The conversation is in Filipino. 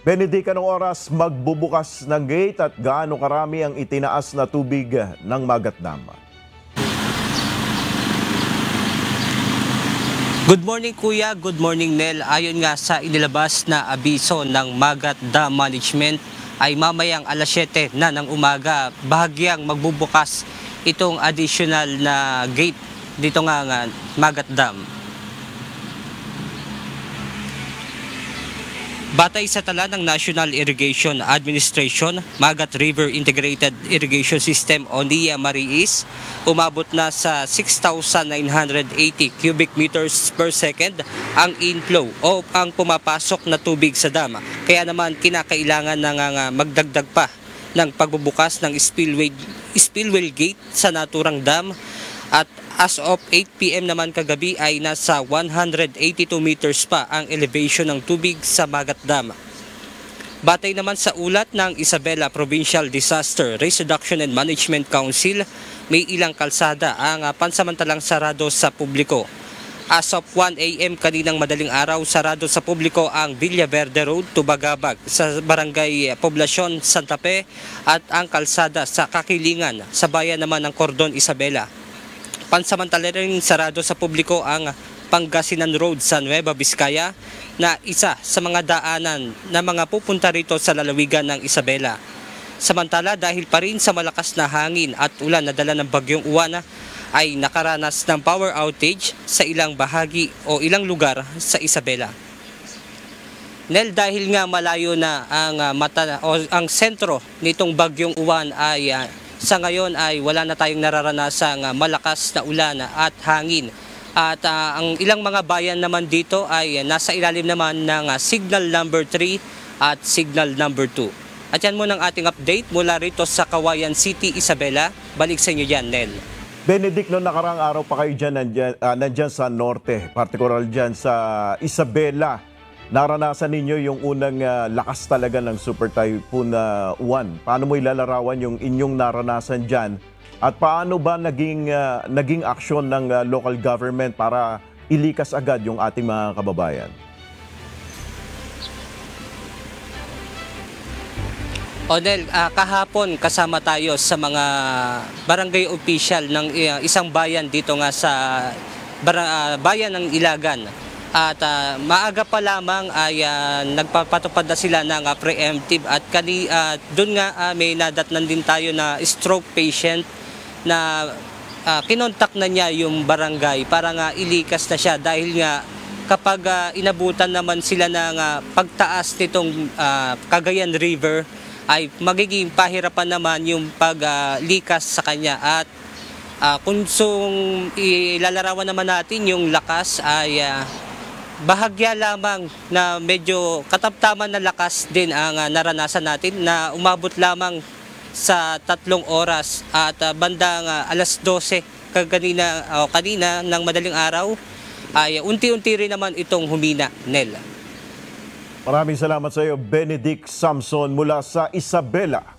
Benedict, anong oras magbubukas ng gate at gaano karami ang itinaas na tubig ng Magat Dam? Good morning Kuya, good morning Nel. Ayon nga sa inilabas na abiso ng Magat Dam Management ay mamayang alas 7 na ng umaga bahagyang magbubukas itong additional na gate dito nga Magat Dam. Batay sa tala ng National Irrigation Administration, Magat River Integrated Irrigation System o NIA Mariis, umabot na sa 6,980 cubic meters per second ang inflow o ang pumapasok na tubig sa dam. Kaya naman kinakailangan na magdagdag pa ng pagbubukas ng spillway gate sa naturang dam. At as of 8 PM naman kagabi ay nasa 182 meters pa ang elevation ng tubig sa Magat Dam. Batay naman sa ulat ng Isabela Provincial Disaster Risk Reduction and Management Council, may ilang kalsada ang pansamantalang sarado sa publiko. As of 1 AM kaninang madaling araw, sarado sa publiko ang Villaverde Road to Bagabag sa Barangay Poblacion, Santa Fe at ang kalsada sa Kakilingan sa bayan naman ng Cordon Isabela. Pansamantala rin sarado sa publiko ang Pangasinan Road sa Nueva Vizcaya na isa sa mga daanan na mga pupunta rito sa lalawigan ng Isabela. Samantala dahil pa rin sa malakas na hangin at ulan na dala ng bagyong Uwan ay nakaranas ng power outage sa ilang bahagi o ilang lugar sa Isabela. Nel, dahil nga malayo na ang sentro nitong bagyong Uwan ay sa ngayon ay wala na tayong nararanasang malakas na ulan at hangin. At ang ilang mga bayan naman dito ay nasa ilalim naman ng signal number 3 at signal number 2. At yan muna ang ating update mula rito sa Cauayan City, Isabela. Balik sa inyo dyan, Nel. Benedict, noong nakarang araw pa kayo nandyan sa norte, particular dyan sa Isabela. Naranasan ninyo yung unang lakas talaga ng Super Typhoon Uwan. Paano mo ilalarawan yung inyong naranasan dyan? At paano ba naging aksyon ng local government para ilikas agad yung ating mga kababayan? Onel, kahapon kasama tayo sa mga barangay official ng isang bayan dito nga sa bayan ng Ilagan. At maaga pa lamang ay nagpapatupad na sila ng preemptive at doon nga may nadatnan din tayo na stroke patient na kinontak na niya yung barangay para nga ilikas na siya dahil nga kapag inabutan naman sila ng pagtaas nitong Cagayan River ay magiging pahirapan naman yung paglikas sa kanya. At kung ilalarawan naman natin yung lakas ay bahagya lamang na medyo katamtaman na lakas din ang naranasan natin na umabot lamang sa 3 oras at bandang alas 12 kanina ng madaling araw ay unti-unti rin naman itong humina, Nel. Maraming salamat sa iyo, Benedict Samson mula sa Isabela.